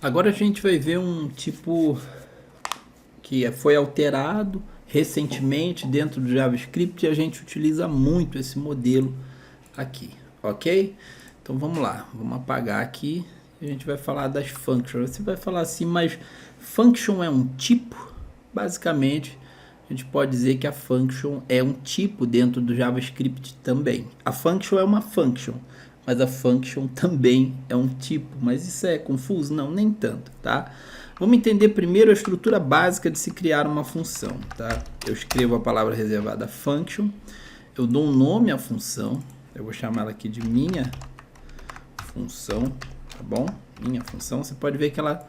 Agora a gente vai ver um tipo que foi alterado recentemente dentro do JavaScript e a gente utiliza muito esse modelo aqui, ok? Então vamos lá, vamos apagar aqui e a gente vai falar das functions. Você vai falar assim, mas function é um tipo? Basicamente, a gente pode dizer que a function é um tipo dentro do JavaScript também. A function é uma function, mas a function também é um tipo. Mas isso é confuso? Não, nem tanto, tá? Vamos entender primeiro a estrutura básica de se criar uma função, tá? Eu escrevo a palavra reservada function, eu dou um nome à função, eu vou chamar ela aqui de minha função, tá bom? Minha função, você pode ver que ela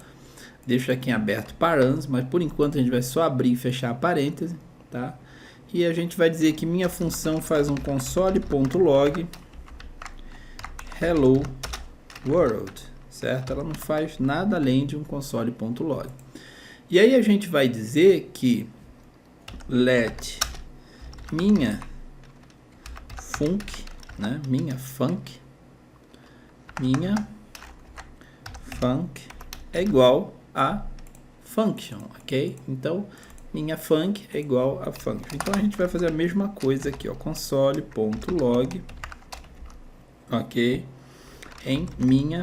deixa aqui em aberto parâmetros, mas por enquanto a gente vai só abrir e fechar a parêntese, tá? E a gente vai dizer que minha função faz um console.log hello world, certo? Ela não faz nada além de um console.log. E aí a gente vai dizer que let minha func, né? Minha func é igual a function, ok? Então, minha func é igual a function. Então, a gente vai fazer a mesma coisa aqui, ó, console.log, ok? Em minha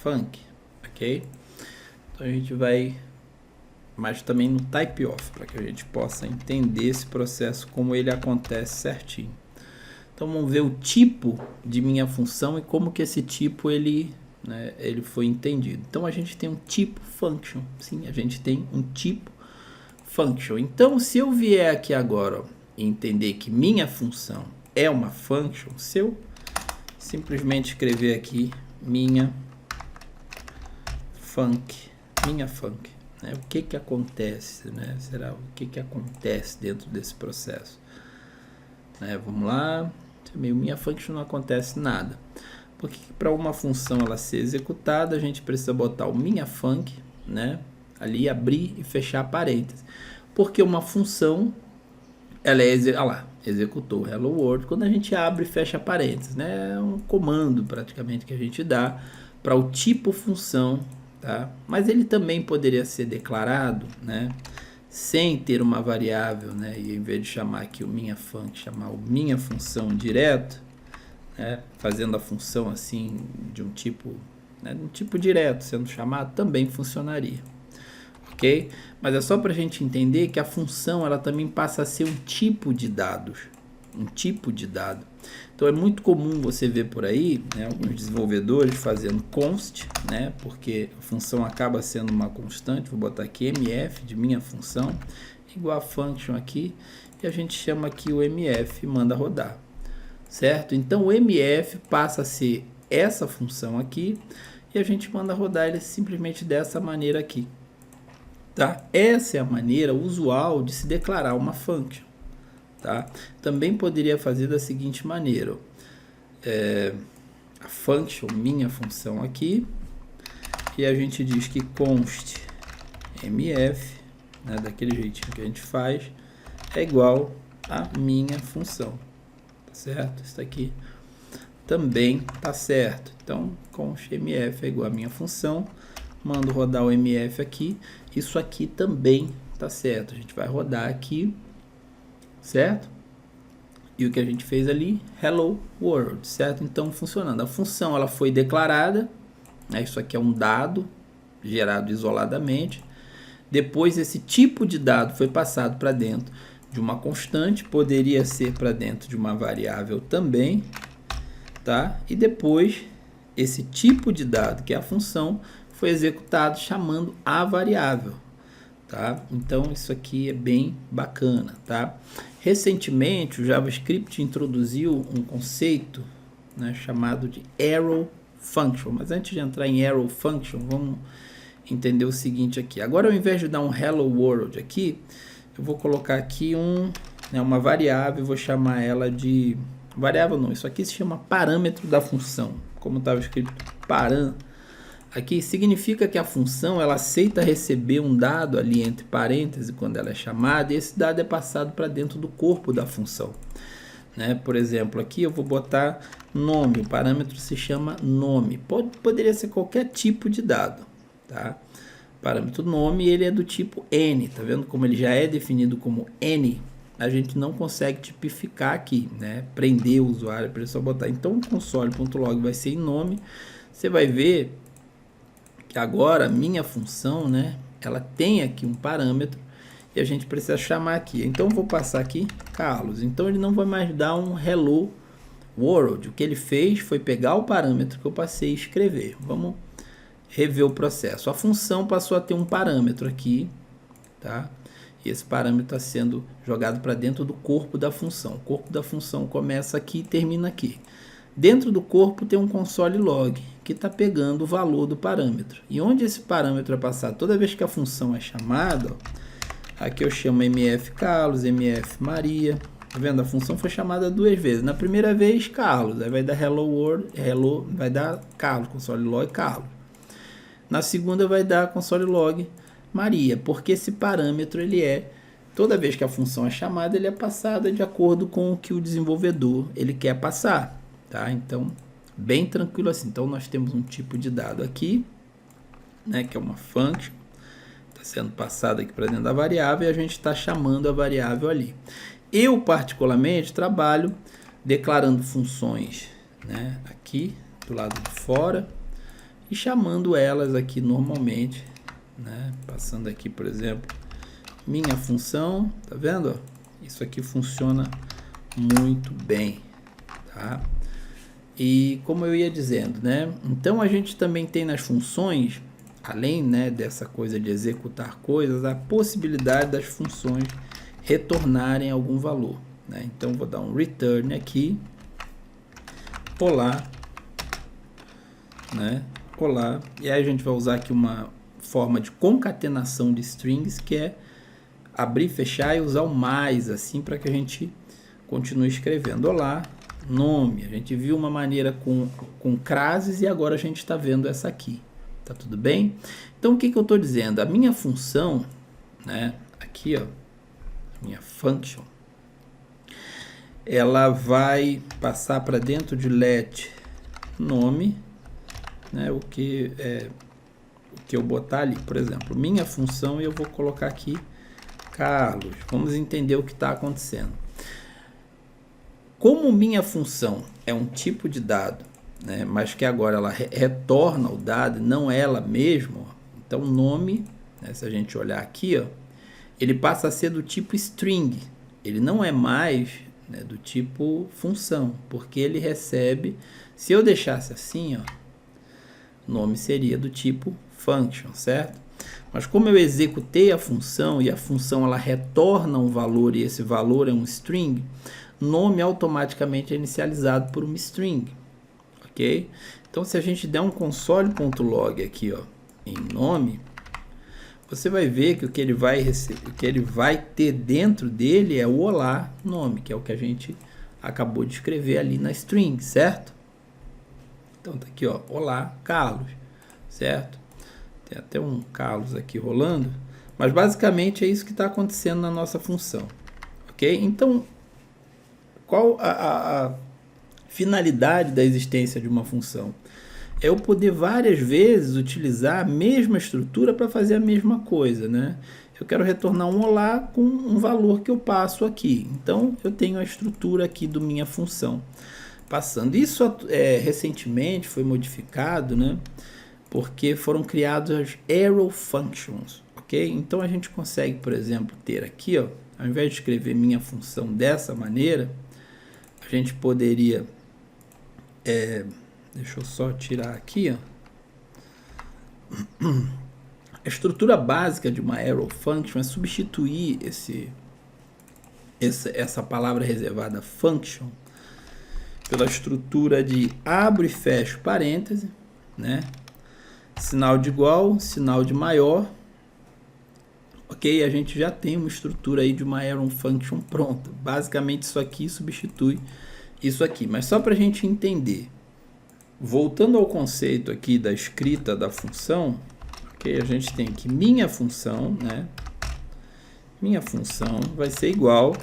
func, ok? Então, a gente vai, mas também no type off, para que a gente possa entender esse processo, como ele acontece certinho. Então, vamos ver o tipo de minha função e como que esse tipo ele foi entendido. Então, a gente tem um tipo function. Sim, a gente tem um tipo function. Então, se eu vier aqui agora, ó, e entender que minha função é uma function, se eu simplesmente escrever aqui minha func, né? O que que acontece, né? Será o que que acontece dentro desse processo? Vamos lá. Minha function não acontece nada. Porque para uma função ela ser executada, a gente precisa botar o minha func, né? Ali abrir e fechar parênteses. Porque uma função, ela é executou hello world. Quando a gente abre e fecha parênteses, né? É um comando praticamente que a gente dá para o tipo função, tá? Mas ele também poderia ser declarado, né? Sem ter uma variável, né? E em vez de chamar aqui o minha func, chamar o minha função direto, né? Fazendo a função assim de um tipo, né? Um tipo direto sendo chamado, também funcionaria, ok? Mas é só para a gente entender que a função ela também passa a ser um tipo de dados, um tipo de dado. Então é muito comum você ver por aí, né, alguns desenvolvedores fazendo const, né, porque a função acaba sendo uma constante. Vou botar aqui mf de minha função igual a function aqui, e a gente chama aqui o mf e manda rodar, certo? Então o mf passa a ser essa função aqui e a gente manda rodar ele simplesmente dessa maneira aqui, tá? Essa é a maneira usual de se declarar uma function. Tá? Também poderia fazer da seguinte maneira, a function, minha função aqui, e a gente diz que const mf, né, daquele jeitinho que a gente faz, é igual a minha função, tá certo? Isso aqui também tá certo. Então, const mf é igual a minha função, mando rodar o mf aqui, isso aqui também tá certo. A gente vai rodar aqui, certo? E o que a gente fez ali, hello world, certo? Então, funcionando. A função ela foi declarada, né? Isso aqui é um dado gerado isoladamente. Depois, esse tipo de dado foi passado para dentro de uma constante, poderia ser para dentro de uma variável também, tá? E depois, esse tipo de dado, que é a função, foi executado chamando a variável, tá? Então, isso aqui é bem bacana, tá? Recentemente, o JavaScript introduziu um conceito, né, chamado de Arrow Function. Mas antes de entrar em Arrow Function, vamos entender o seguinte aqui. Agora, ao invés de dar um Hello World aqui, eu vou colocar aqui uma variável, vou chamar ela de... Variável não, isso aqui se chama parâmetro da função. Como estava escrito param, aqui significa que a função ela aceita receber um dado ali entre parênteses quando ela é chamada, e esse dado é passado para dentro do corpo da função, né? Por exemplo, aqui eu vou botar nome, o parâmetro se chama nome, poderia ser qualquer tipo de dado, tá? Parâmetro nome, ele é do tipo N, tá vendo como ele já é definido como N? A gente não consegue tipificar aqui, né? Prender o usuário para ele só botar. Então, o console.log vai ser em nome. Você vai ver que agora a minha função, né? Ela tem aqui um parâmetro e a gente precisa chamar aqui. Então, eu vou passar aqui Carlos. Então, ele não vai mais dar um hello world. O que ele fez foi pegar o parâmetro que eu passei e escrever. Vamos rever o processo. A função passou a ter um parâmetro aqui, tá? E esse parâmetro está sendo jogado para dentro do corpo da função. O corpo da função começa aqui e termina aqui. Dentro do corpo tem um console log, que está pegando o valor do parâmetro. E onde esse parâmetro é passado? Toda vez que a função é chamada, ó, aqui eu chamo mf Carlos, mf Maria. Tá vendo? A função foi chamada 2 vezes. Na primeira vez, Carlos. Aí vai dar hello world, hello, vai dar Carlos, console log Carlos. Na segunda vai dar console log Maria, porque esse parâmetro ele é, toda vez que a função é chamada, ele é passada de acordo com o que o desenvolvedor ele quer passar, tá? Então, bem tranquilo assim. Então, nós temos um tipo de dado aqui, né, que é uma function, está sendo passada aqui para dentro da variável e a gente está chamando a variável ali. Eu, particularmente, trabalho declarando funções, né, aqui do lado de fora, e chamando elas aqui normalmente, né? Passando aqui, por exemplo, minha função, tá vendo? Isso aqui funciona muito bem, tá? E como eu ia dizendo, né? Então a gente também tem nas funções, além, né, dessa coisa de executar coisas, a possibilidade das funções retornarem algum valor, né? Então vou dar um return aqui, olá, né? Olá, e aí a gente vai usar aqui uma forma de concatenação de strings, que é abrir, fechar e usar o mais, assim, para que a gente continue escrevendo. Olá, nome. A gente viu uma maneira com crases e agora a gente está vendo essa aqui. Tá tudo bem? Então, o que eu estou dizendo? A minha função, né, aqui, ó, minha function, ela vai passar para dentro de let nome, né, o que eu botar ali, por exemplo, minha função, e eu vou colocar aqui Carlos. Vamos entender o que está acontecendo. Como minha função é um tipo de dado, né, mas que agora ela retorna o dado, não ela mesma, ó, então o nome, né, se a gente olhar aqui, ó, ele passa a ser do tipo string, ele não é mais, né, do tipo função, porque ele recebe, se eu deixasse assim, ó, nome seria do tipo function, certo? Mas como eu executei a função e a função ela retorna um valor e esse valor é um string, nome automaticamente é inicializado por uma string, ok? Então, se a gente der um console.log aqui, ó, em nome, você vai ver que o que ele vai receber, o que ele vai ter dentro dele é o olá nome, que é o que a gente acabou de escrever ali na string, certo? Então, tá aqui, ó, olá, Carlos, certo? Tem até um Carlos aqui rolando, mas basicamente é isso que está acontecendo na nossa função, ok? Então, qual a finalidade da existência de uma função? É eu poder várias vezes utilizar a mesma estrutura para fazer a mesma coisa, né? Eu quero retornar um olá com um valor que eu passo aqui. Então, eu tenho a estrutura aqui do minha função passando. Isso recentemente foi modificado, né? Porque foram criados as arrow functions, ok? Então, a gente consegue, por exemplo, ter aqui, ó, ao invés de escrever minha função dessa maneira, a gente poderia... deixa eu só tirar aqui, ó. A estrutura básica de uma arrow function é substituir essa palavra reservada function pela estrutura de abro e fecho parêntese, né? Sinal de igual, sinal de maior. Ok, a gente já tem uma estrutura aí de uma arrow function pronta. Basicamente isso aqui substitui isso aqui, mas só para a gente entender. Voltando ao conceito aqui da escrita da função, ok, a gente tem aqui minha função, né? Minha função vai ser igual,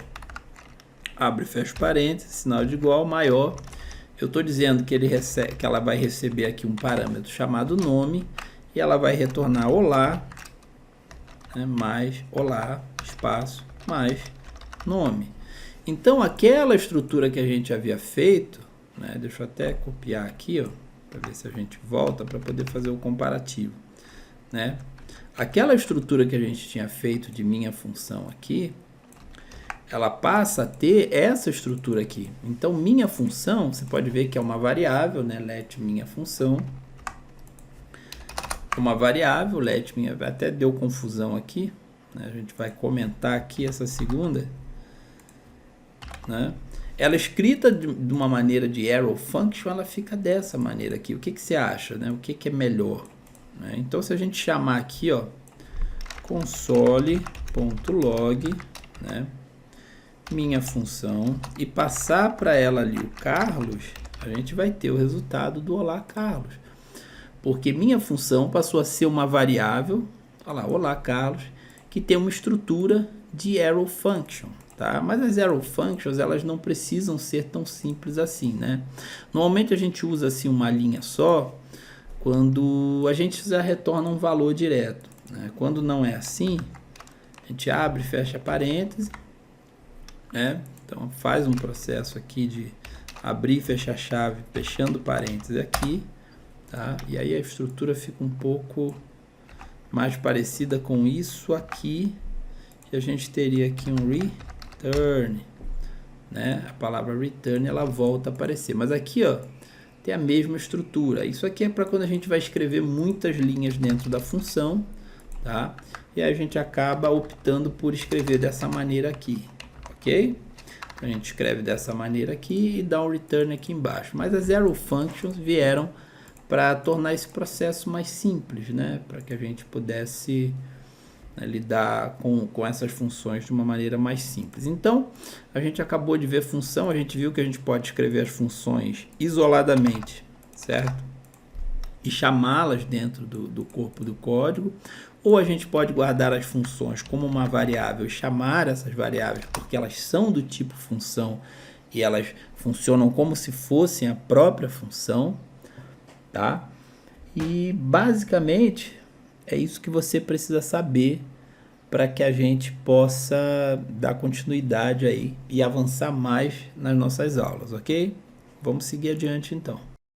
abre e fecha parênteses, sinal de igual, maior. Eu estou dizendo que ela vai receber aqui um parâmetro chamado nome, e ela vai retornar olá, né, mais olá, espaço, mais nome. Então, aquela estrutura que a gente havia feito, né, deixa eu até copiar aqui, para ver se a gente volta para poder fazer o comparativo, né? Aquela estrutura que a gente tinha feito de minha função aqui, ela passa a ter essa estrutura aqui. Então, minha função, você pode ver que é uma variável, né? Let minha função. Uma variável, let minha, até deu confusão aqui, né? A gente vai comentar aqui essa segunda, né? Ela é escrita de uma maneira de arrow function, ela fica dessa maneira aqui. O que você acha, né? O que é melhor? Né? Então, se a gente chamar aqui, ó, console.log, né, minha função, e passar para ela ali o Carlos, a gente vai ter o resultado do olá Carlos. Porque minha função passou a ser uma variável, olha lá, olá Carlos, que tem uma estrutura de arrow function. Tá? Mas as arrow functions, elas não precisam ser tão simples assim, né? Normalmente a gente usa assim uma linha só quando a gente já retorna um valor direto, né? Quando não é assim, a gente abre e fecha parênteses, né? Então faz um processo aqui de abrir e fechar a chave, fechando parênteses aqui, tá? E aí a estrutura fica um pouco mais parecida com isso aqui, que a gente teria aqui um return, né? A palavra return, ela volta a aparecer, mas aqui, ó, tem a mesma estrutura. Isso aqui é para quando a gente vai escrever muitas linhas dentro da função, tá? E aí a gente acaba optando por escrever dessa maneira aqui, ok? A gente escreve dessa maneira aqui e dá um return aqui embaixo. Mas as arrow functions vieram para tornar esse processo mais simples, né? Para que a gente pudesse, né, lidar com essas funções de uma maneira mais simples. Então, a gente acabou de ver função, a gente viu que a gente pode escrever as funções isoladamente, certo? E chamá-las dentro do corpo do código, ou a gente pode guardar as funções como uma variável e chamar essas variáveis porque elas são do tipo função e elas funcionam como se fossem a própria função, tá? E basicamente é isso que você precisa saber para que a gente possa dar continuidade aí e avançar mais nas nossas aulas, ok? Vamos seguir adiante então.